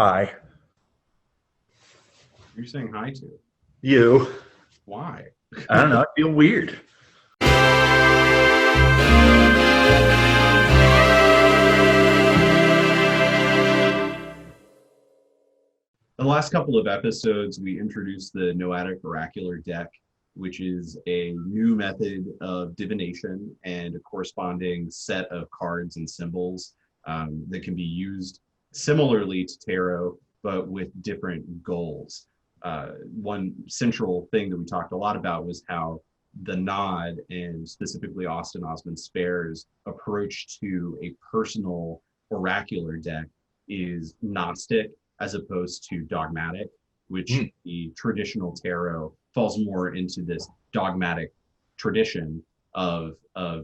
Hi. You're saying hi to? You. Why? I don't know. I feel weird. In the last couple of episodes, we introduced the Noetic Oracular deck, which is a new method of divination and a corresponding set of cards and symbols that can be used similarly to tarot, but with different goals. One central thing that we talked a lot about was how the Nod, and specifically Austin Osman Spare's approach to a personal oracular deck is Gnostic as opposed to dogmatic, which the traditional tarot falls more into this dogmatic tradition of a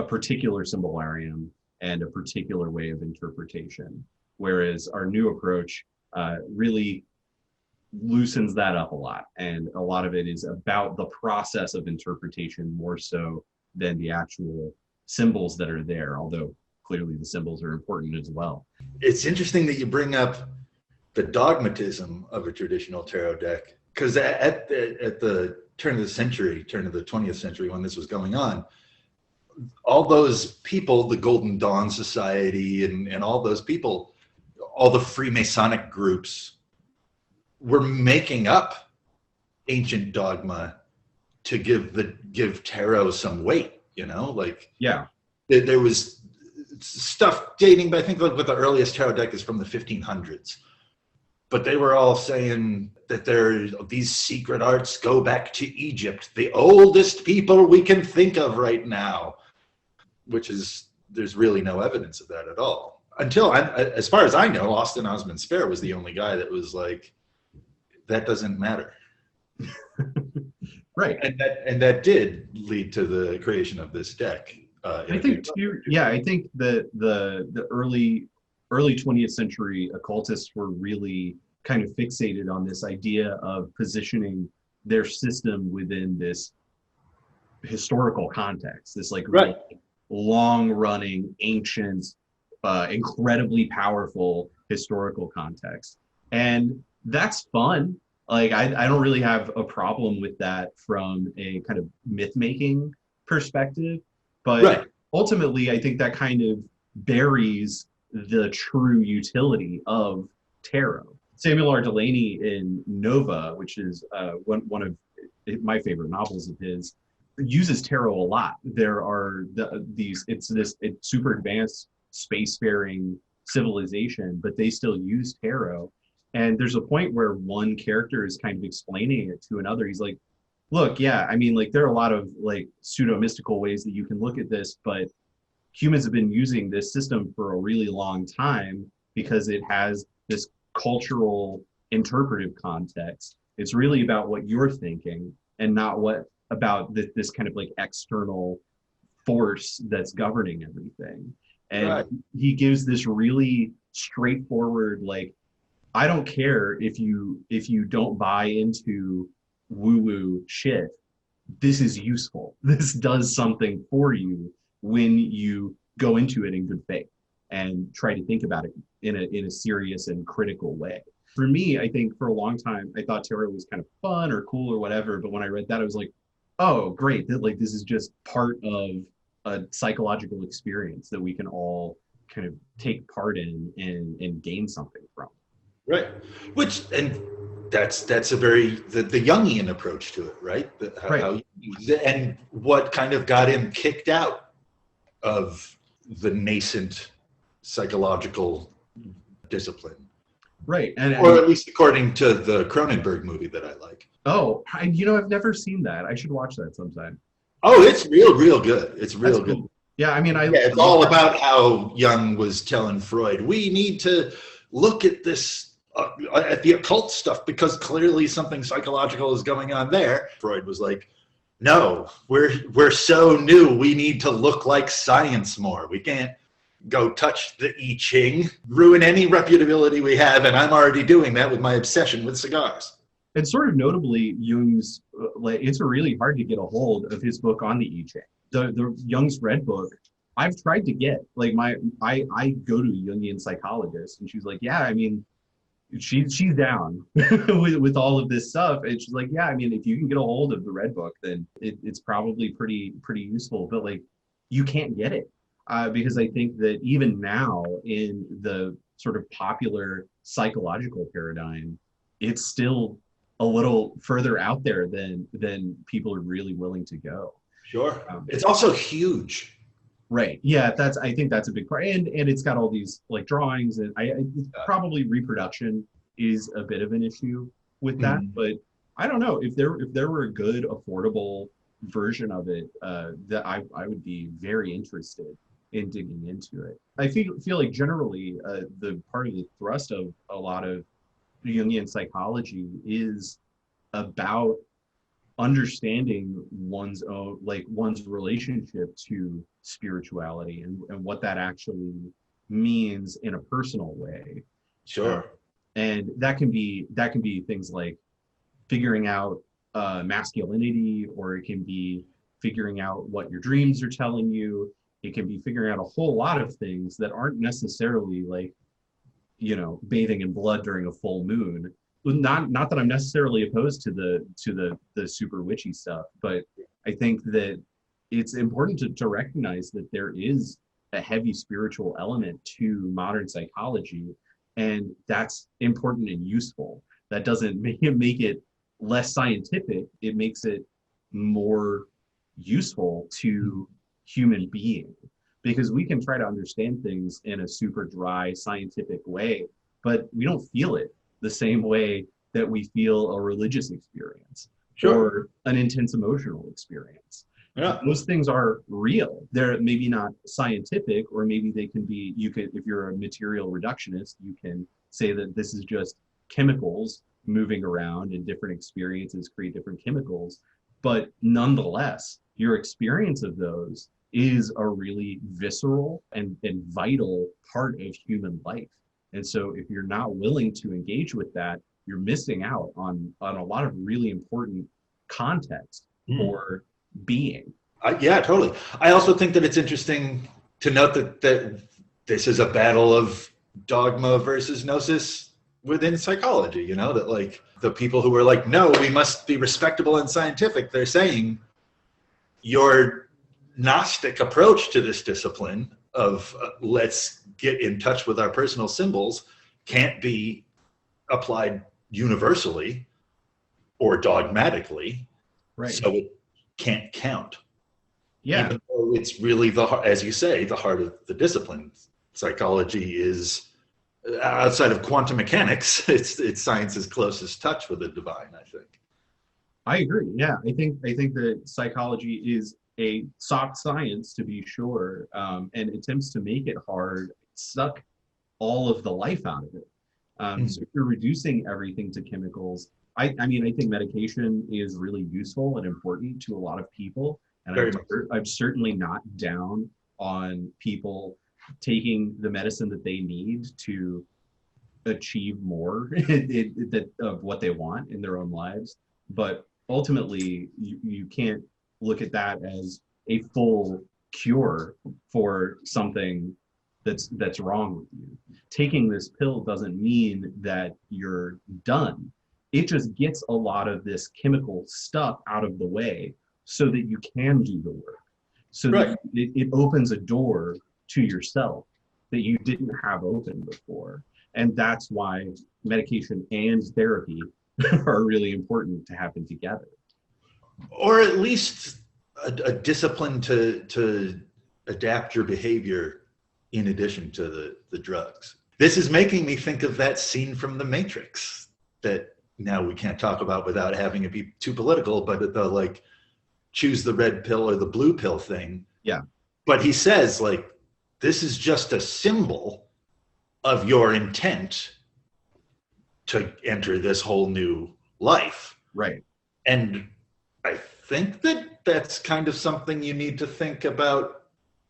particular symbolarium and a particular way of interpretation. Whereas our new approach really loosens that up a lot. And a lot of it is about the process of interpretation more so than the actual symbols that are there, although clearly the symbols are important as well. It's interesting that you bring up the dogmatism of a traditional tarot deck, because at the turn of the 20th century, when this was going on, all those people, the Golden Dawn Society and all those people, all the Freemasonic groups were making up ancient dogma to give tarot some weight, Yeah. There was stuff dating back, I think like the earliest tarot deck is from the 1500s. But they were all saying that these secret arts go back to Egypt, the oldest people we can think of right now, there's really no evidence of that at all. Until, as far as I know, Austin Osman Spare was the only guy that was like, that doesn't matter. Right. And that did lead to the creation of this deck. I think the early 20th century occultists were really kind of fixated on this idea of positioning their system within this historical context, this like right. really long-running, ancient, incredibly powerful historical context. And that's fun. Like, I don't really have a problem with that from a kind of myth-making perspective, but right. Ultimately, I think that kind of buries the true utility of tarot. Samuel R. Delany in Nova, which is one of my favorite novels of his, uses tarot a lot. There are it's super advanced spacefaring civilization, but they still use tarot. And there's a point where one character is kind of explaining it to another. He's like, look, yeah, I mean, like there are a lot of like pseudo-mystical ways that you can look at this, but humans have been using this system for a really long time because it has this cultural interpretive context. It's really about what you're thinking and not about this kind of like external force that's governing everything. And right. He gives this really straightforward, like, I don't care if you don't buy into woo-woo shit. This is useful. This does something for you when you go into it in good faith and try to think about it in a serious and critical way. For me, I think for a long time, I thought tarot was kind of fun or cool or whatever. But when I read that, I was like, oh, great. This is just part of a psychological experience that we can all kind of take part in and gain something from. Right. That's a very the Jungian approach to it, right? Right. And what kind of got him kicked out of the nascent psychological discipline. Right. Or at least according to the Cronenberg movie that I like. Oh, I've never seen that. I should watch that sometime. Oh, it's real good. It's real good. Cool. Yeah, I mean, it's all about how Jung was telling Freud, we need to look at this at the occult stuff because clearly something psychological is going on there. Freud was like, no, we're so new. We need to look like science more. We can't go touch the I Ching, ruin any reputability we have, and I'm already doing that with my obsession with cigars. And sort of notably, Jung's, it's really hard to get a hold of his book on the I Ching. The Jung's Red Book, I've tried to get, I go to a Jungian psychologist, and she's like, yeah, I mean, she's down with all of this stuff, and she's like, yeah, I mean, if you can get a hold of the Red Book, then it's probably pretty useful. But like, you can't get it because I think that even now in the sort of popular psychological paradigm, it's still a little further out there than people are really willing to go. Sure. It's also huge. Right. Yeah, I think that's a big part. And it's got all these like drawings, and probably reproduction is a bit of an issue with that. But I don't know if there were a good affordable version of it that I would be very interested in digging into it. I feel like generally the part of the thrust of a lot of Jungian psychology is about understanding one's own, like one's relationship to spirituality and what that actually means in a personal way. Sure. And that can be things like figuring out masculinity, or it can be figuring out what your dreams are telling you. It can be figuring out a whole lot of things that aren't necessarily like, bathing in blood during a full moon. Not that I'm necessarily opposed to the super witchy stuff, but I think that it's important to recognize that there is a heavy spiritual element to modern psychology, and that's important and useful. That doesn't make it less scientific. It makes it more useful to human being, because we can try to understand things in a super dry scientific way, but we don't feel it the same way that we feel a religious experience. Sure. Or an intense emotional experience. Yeah. Those things are real. They're maybe not scientific, or maybe they can be, if you're a material reductionist, you can say that this is just chemicals moving around, and different experiences create different chemicals. But nonetheless, your experience of those is a really visceral and vital part of human life. And so if you're not willing to engage with that, you're missing out on a lot of really important context for being. Yeah, totally. I also think that it's interesting to note that this is a battle of dogma versus gnosis within psychology, that like the people who are like, no, we must be respectable and scientific, they're saying your Gnostic approach to this discipline of let's get in touch with our personal symbols can't be applied universally or dogmatically, right? So it can't count. Yeah, even though it's really as you say, the heart of the discipline. Psychology is outside of quantum mechanics. It's science's closest touch with the divine, I think. I agree. Yeah, I think that psychology is a soft science, to be sure, and attempts to make it hard suck all of the life out of it. So if you're reducing everything to chemicals, I think medication is really useful and important to a lot of people, and I'm certainly not down on people taking the medicine that they need to achieve more of what they want in their own lives. But ultimately, you can't look at that as a full cure for something that's wrong with you. Taking this pill doesn't mean that you're done. It just gets a lot of this chemical stuff out of the way so that you can do the work. So that it opens a door to yourself that you didn't have open before. And that's why medication and therapy are really important to happen together. Or at least a discipline to adapt your behavior in addition to the drugs. This is making me think of that scene from The Matrix that now we can't talk about without having it be too political, but the like choose the red pill or the blue pill thing. Yeah. But he says like, this is just a symbol of your intent to enter this whole new life. Right. And I think that that's kind of something you need to think about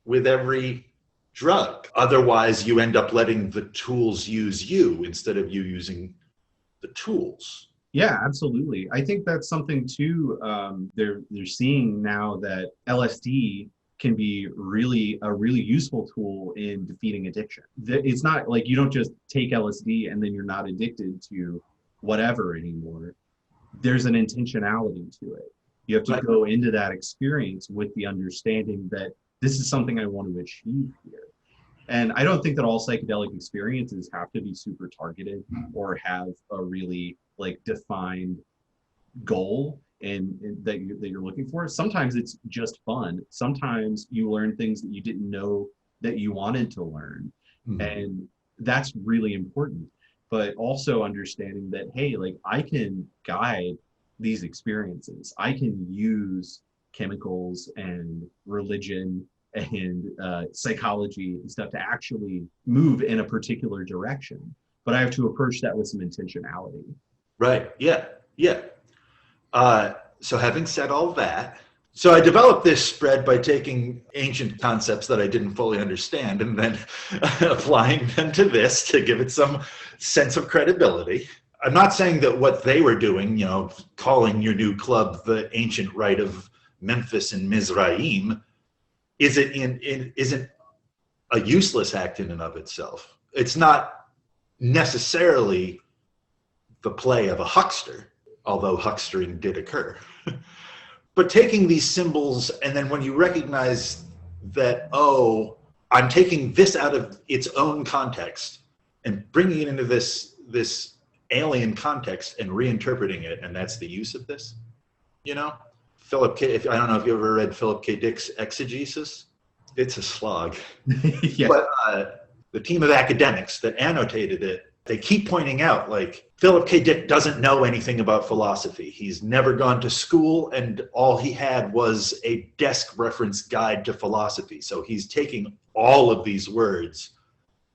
with every drug. Otherwise, you end up letting the tools use you instead of you using the tools. Yeah, absolutely. I think that's something too. They're seeing now that LSD can be a really useful tool in defeating addiction. It's not like you don't just take LSD and then you're not addicted to whatever anymore. There's an intentionality to it. You have to go into that experience with the understanding that this is something I want to achieve here. And I don't think that all psychedelic experiences have to be super targeted or have a really like defined goal and that you're looking for. Sometimes it's just fun. Sometimes you learn things that you didn't know that you wanted to learn. And that's really important. But also understanding that, hey, like I can guide these experiences. I can use chemicals and religion and psychology and stuff to actually move in a particular direction. But I have to approach that with some intentionality. Right. Yeah. Yeah. So having said all that, so I developed this spread by taking ancient concepts that I didn't fully understand and then applying them to this to give it some sense of credibility. I'm not saying that what they were doing, you know, calling your new club the ancient rite of Memphis and Mizraim, isn't a useless act in and of itself. It's not necessarily the play of a huckster, although huckstering did occur. But taking these symbols, and then when you recognize that, oh, I'm taking this out of its own context and bringing it into this alien context and reinterpreting it, and that's the use of this, you know? Philip K. I don't know if you ever read Philip K. Dick's Exegesis. It's a slog. Yeah. But the team of academics that annotated it, they keep pointing out, like, Philip K. Dick doesn't know anything about philosophy. He's never gone to school, and all he had was a desk reference guide to philosophy. So he's taking all of these words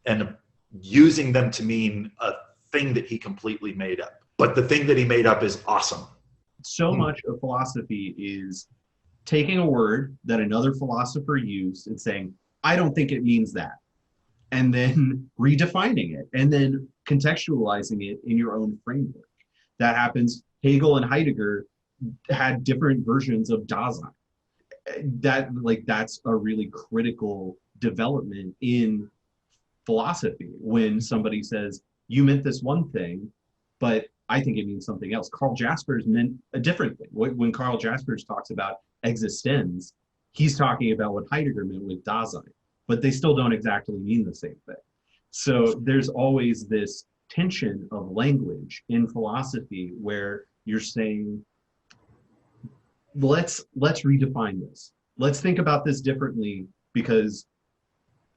and using them to mean a thing that he completely made up. But the thing that he made up is awesome. So much of philosophy is taking a word that another philosopher used and saying, I don't think it means that, and then redefining it and then contextualizing it in your own framework. That happens. Hegel and Heidegger had different versions of Dasein. That's a really critical development in philosophy when somebody says, you meant this one thing, but I think it means something else. Karl Jaspers meant a different thing. When Karl Jaspers talks about existenz, he's talking about what Heidegger meant with Dasein, but they still don't exactly mean the same thing. So there's always this tension of language in philosophy where you're saying, let's redefine this. Let's think about this differently because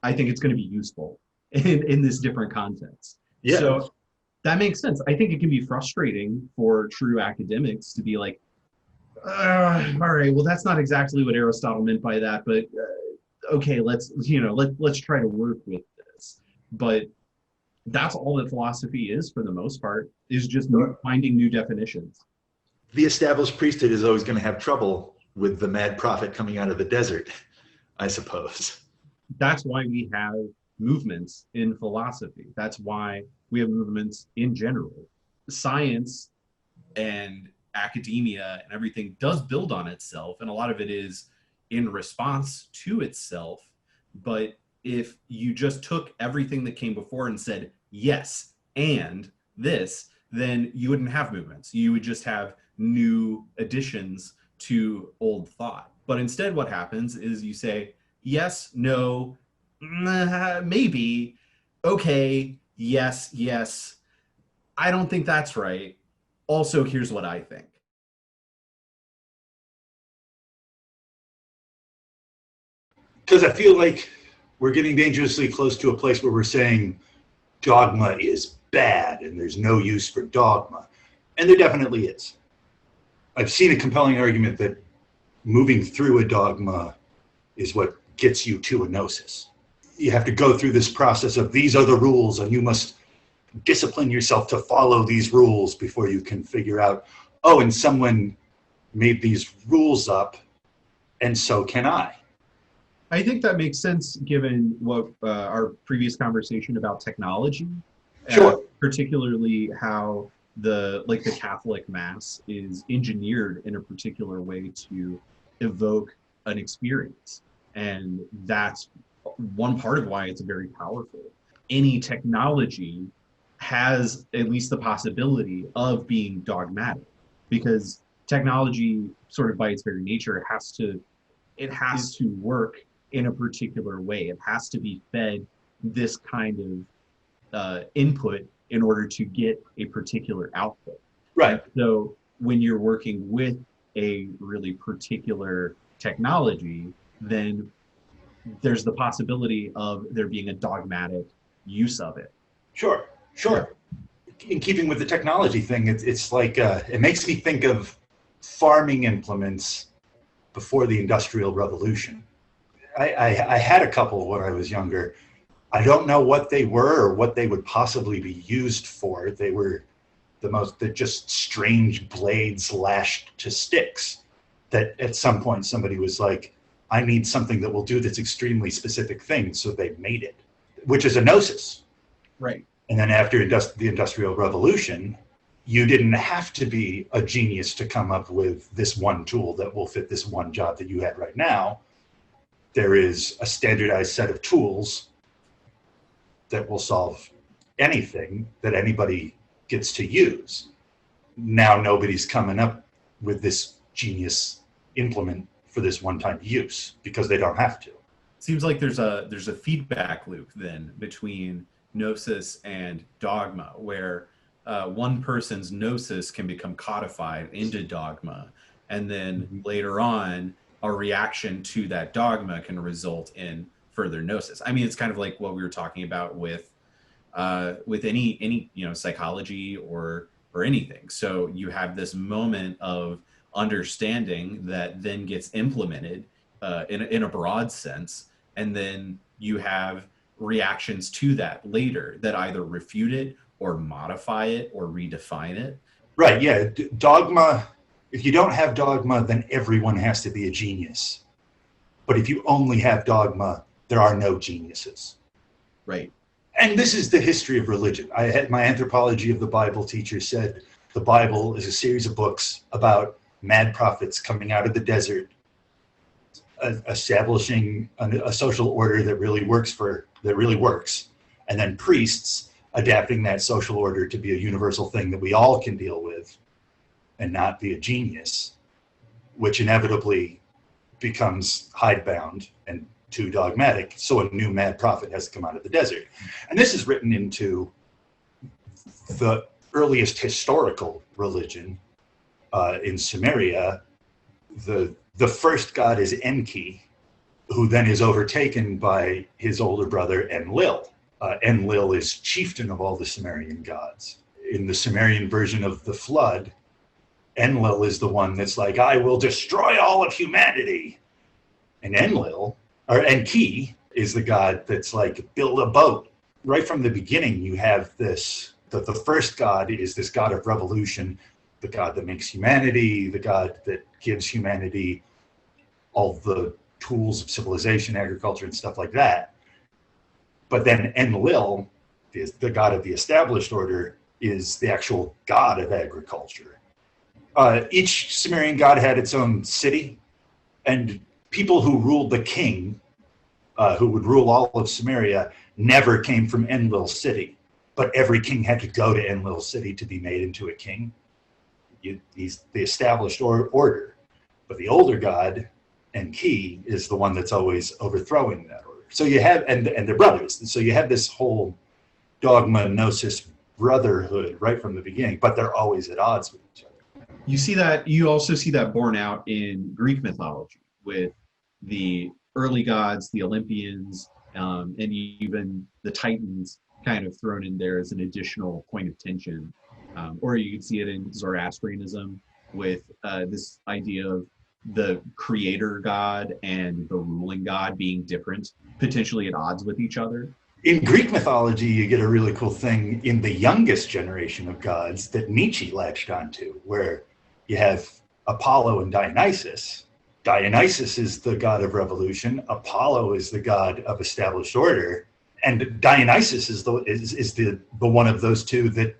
I think it's going to be useful in this different context. Yeah. So that makes sense. I think it can be frustrating for true academics to be like, all right, well, that's not exactly what Aristotle meant by that, but okay, let's try to work with this. But that's all that philosophy is for the most part, is just finding new definitions. The established priesthood is always going to have trouble with the mad prophet coming out of the desert, I suppose. That's why we have movements in philosophy. That's why we have movements in general. Science and academia and everything does build on itself, and a lot of it is in response to itself. But if you just took everything that came before and said, yes, and this, then you wouldn't have movements. You would just have new additions to old thought. But instead what happens is you say, yes, no, maybe, okay, yes, I don't think that's right. Also, here's what I think. Because I feel like we're getting dangerously close to a place where we're saying dogma is bad and there's no use for dogma. And there definitely is. I've seen a compelling argument that moving through a dogma is what gets you to a gnosis. You have to go through this process of these are the rules and you must discipline yourself to follow these rules before you can figure out, oh, and someone made these rules up and so can I. I think that makes sense given what our previous conversation about technology. Sure. Particularly how the Catholic Mass is engineered in a particular way to evoke an experience. And that's one part of why it's very powerful. Any technology has at least the possibility of being dogmatic, because technology, sort of by its very nature, it has to work in a particular way. It has to be fed this kind of input in order to get a particular output. Right. And so when you're working with a really particular technology, then there's the possibility of there being a dogmatic use of it. Sure. In keeping with the technology thing, it's like, it makes me think of farming implements before the Industrial Revolution. I had a couple when I was younger. I don't know what they were or what they would possibly be used for. They were the just strange blades lashed to sticks that at some point somebody was like, I need something that will do this extremely specific thing. So they made it, which is a gnosis. Right. And then after the Industrial Revolution, you didn't have to be a genius to come up with this one tool that will fit this one job that you had right now. There is a standardized set of tools that will solve anything that anybody gets to use. Now nobody's coming up with this genius implement for this one-time use because they don't have to. Seems like there's a feedback loop then between gnosis and dogma, where one person's gnosis can become codified into dogma, and then later on a reaction to that dogma can result in further gnosis. I mean, it's kind of like what we were talking about with any psychology or anything. So you have this moment of understanding that then gets implemented in a broad sense, and then you have reactions to that later that either refute it or modify it or redefine it. Right, yeah. Dogma, if you don't have dogma, then everyone has to be a genius. But if you only have dogma, there are no geniuses. Right. And this is the history of religion. I had my anthropology of the Bible teacher said the Bible is a series of books about mad prophets coming out of the desert, establishing a social order that really works, and then priests adapting that social order to be a universal thing that we all can deal with and not be a genius, which inevitably becomes hidebound and too dogmatic. So a new mad prophet has to come out of the desert. And this is written into the earliest historical religion in Sumeria. The first god is Enki, who then is overtaken by his older brother Enlil. Enlil is chieftain of all the Sumerian gods. In the Sumerian version of the flood, Enlil is the one that's like, I will destroy all of humanity. And Enki is the god that's like, build a boat. Right from the beginning, you have this, the first god is this god of revolution, the god that makes humanity, the god that gives humanity all the tools of civilization, agriculture, and stuff like that. But then Enlil, the god of the established order, is the actual god of agriculture. Each Sumerian god had its own city, and people who ruled the king, who would rule all of Sumeria, never came from Enlil's city. But every king had to go to Enlil's city to be made into a king. He's the established order. But the older god, Enki, is the one that's always overthrowing that order. So you have, and they're brothers. And so you have this whole dogma, gnosis, brotherhood right from the beginning, but they're always at odds with each other. You also see that borne out in Greek mythology with the early gods, the Olympians, and even the Titans kind of thrown in there as an additional point of tension. Or you can see it in Zoroastrianism with this idea of the creator god and the ruling god being different, potentially at odds with each other. In Greek mythology, you get a really cool thing in the youngest generation of gods that Nietzsche latched onto, where you have Apollo and Dionysus. Dionysus is the god of revolution. Apollo is the god of established order. And Dionysus is the one of those two that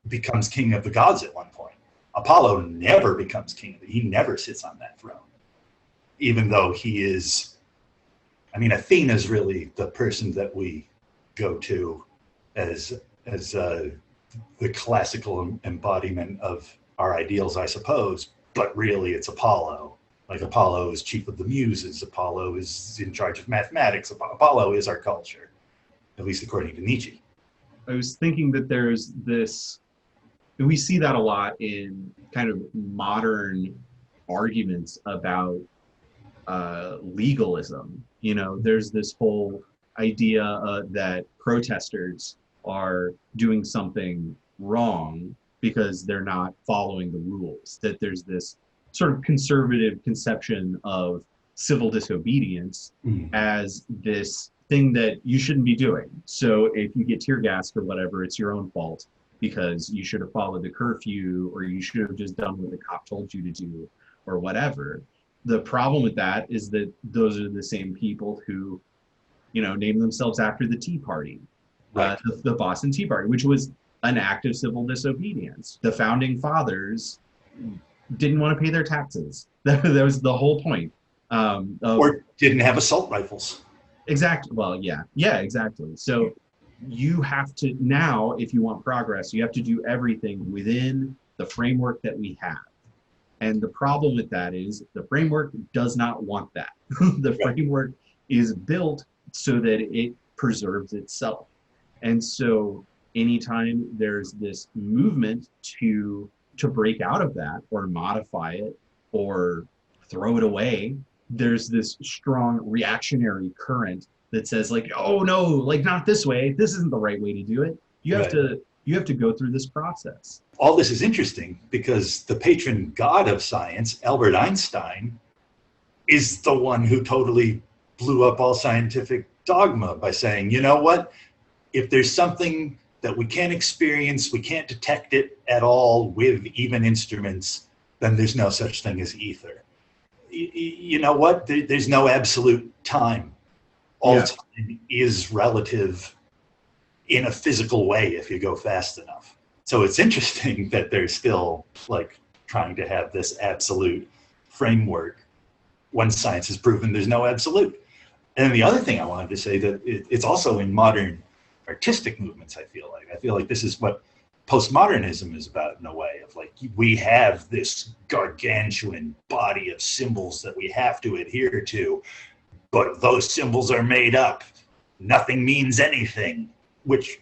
becomes king of the gods at one point. Apollo never becomes king. He never sits on that throne, even though he is I mean, Athena is really the person that we go to as the classical embodiment of our ideals, I suppose. But really, it's Apollo. Like Apollo is chief of the muses. Apollo is in charge of mathematics. Apollo is our culture, at least according to Nietzsche. I was thinking that there's this, we see that a lot in kind of modern arguments about legalism. You know, there's this whole idea that protesters are doing something wrong because they're not following the rules, that there's this sort of conservative conception of civil disobedience as this thing that you shouldn't be doing. So if you get tear gassed or whatever, it's your own fault because you should have followed the curfew, or you should have just done what the cop told you to do, or whatever. The problem with that is that those are the same people who, you know, name themselves after the Tea Party, Right. the Boston Tea Party, which was an act of civil disobedience. The founding fathers didn't want to pay their taxes. That was the whole point. Or didn't have assault rifles. Exactly. Well, yeah, exactly. So you have to now, if you want progress, you have to do everything within the framework that we have. And the problem with that is the framework does not want that. The framework is built so that it preserves itself. And so anytime there's this movement to break out of that or modify it or throw it away, there's this strong reactionary current that says like, oh no, like not this way. This isn't the right way to do it. You have to go through this process. All this is interesting because the patron god of science, Albert Einstein, is the one who totally blew up all scientific dogma by saying, you know what? If there's something that we can't experience, we can't detect it at all with even instruments, then there's no such thing as ether. You know what? There's no absolute time. All time is relative in a physical way if you go fast enough. So it's interesting that they're still like trying to have this absolute framework when science has proven there's no absolute. And the other thing I wanted to say that it's also in modern artistic movements. I feel like this is what postmodernism is about in a way of like, we have this gargantuan body of symbols that we have to adhere to, but those symbols are made up. Nothing means anything, which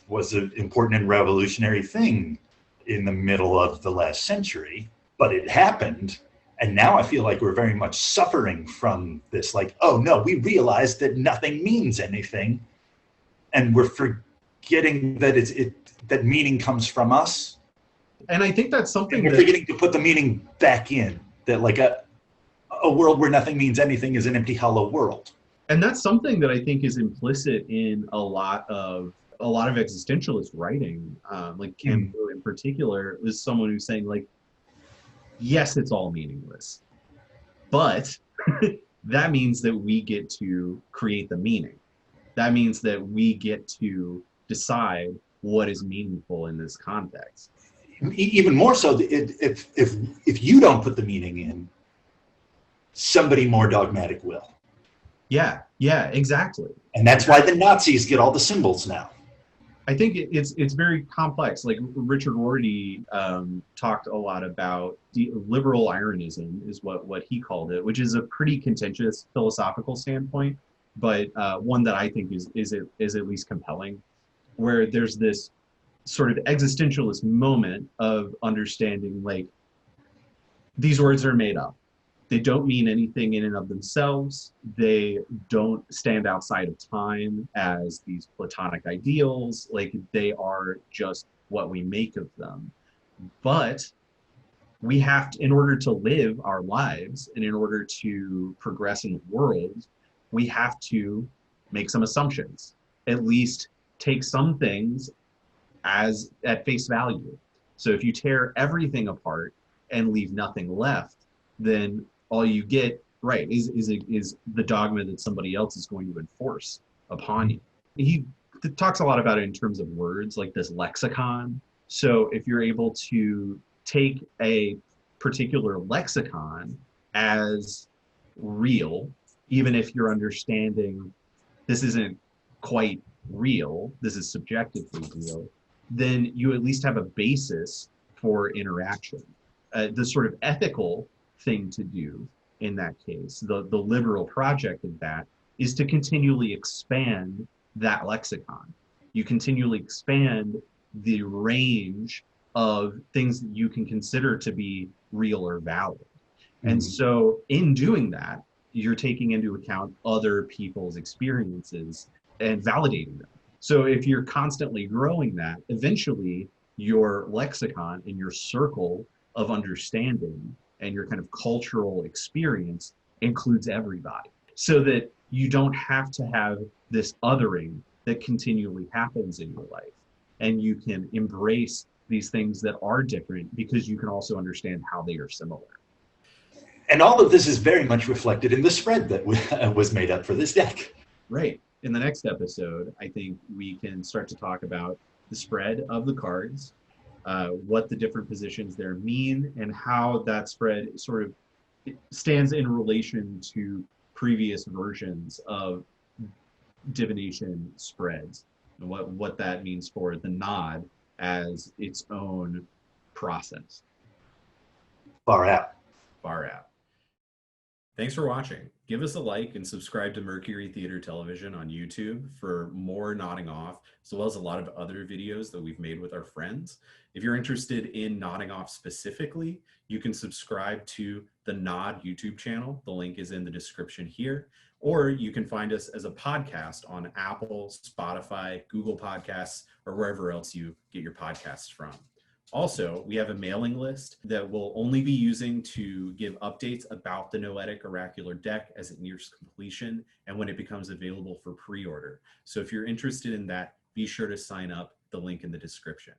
was an important and revolutionary thing in the middle of the last century, but it happened. And now I feel like we're very much suffering from this, like, oh no, we realize that nothing means anything. And we're forgetting that that meaning comes from us. And I think that's something and we're forgetting to put the meaning back in, that like a world where nothing means anything is an empty, hollow world. And that's something that I think is implicit in a lot of existentialist writing. Like Camus in particular is someone who's saying like, yes, it's all meaningless, but that means that we get to create the meaning. That means that we get to decide what is meaningful in this context. Even more so, if you don't put the meaning in, somebody more dogmatic will. Yeah, exactly. And that's why the Nazis get all the symbols now. I think it's very complex. Like Richard Rorty talked a lot about the liberal ironism is what he called it, which is a pretty contentious philosophical standpoint, but one that I think is at least compelling, where there's this sort of existentialist moment of understanding like these words are made up. They don't mean anything in and of themselves. They don't stand outside of time as these Platonic ideals. Like they are just what we make of them. But we have to, in order to live our lives and in order to progress in the world, we have to make some assumptions, at least take some things as at face value. So if you tear everything apart and leave nothing left, then all you get, right, is the dogma that somebody else is going to enforce upon you. He talks a lot about it in terms of words, like this lexicon. So if you're able to take a particular lexicon as real even if you're understanding this isn't quite real, this is subjectively real, then you at least have a basis for interaction. The sort of ethical thing to do in that case, the liberal project of that, is to continually expand that lexicon. You continually expand the range of things that you can consider to be real or valid. And so in doing that, you're taking into account other people's experiences and validating them. So if you're constantly growing that, eventually your lexicon and your circle of understanding and your kind of cultural experience includes everybody, so that you don't have to have this othering that continually happens in your life. And you can embrace these things that are different because you can also understand how they are similar. And all of this is very much reflected in the spread that was made up for this deck. Right. In the next episode, I think we can start to talk about the spread of the cards, what the different positions there mean, and how that spread sort of stands in relation to previous versions of divination spreads, and what that means for the nod as its own process. Far out. Far out. Thanks for watching. Give us a like and subscribe to Mercury Theater Television on YouTube for more nodding off, as well as a lot of other videos that we've made with our friends. If you're interested in nodding off specifically, you can subscribe to the Nod YouTube channel. The link is in the description here. Or you can find us as a podcast on Apple, Spotify, Google Podcasts, or wherever else you get your podcasts from. Also, we have a mailing list that we'll only be using to give updates about the Noetic Oracular deck as it nears completion and when it becomes available for pre-order. So if you're interested in that, be sure to sign up, the link in the description.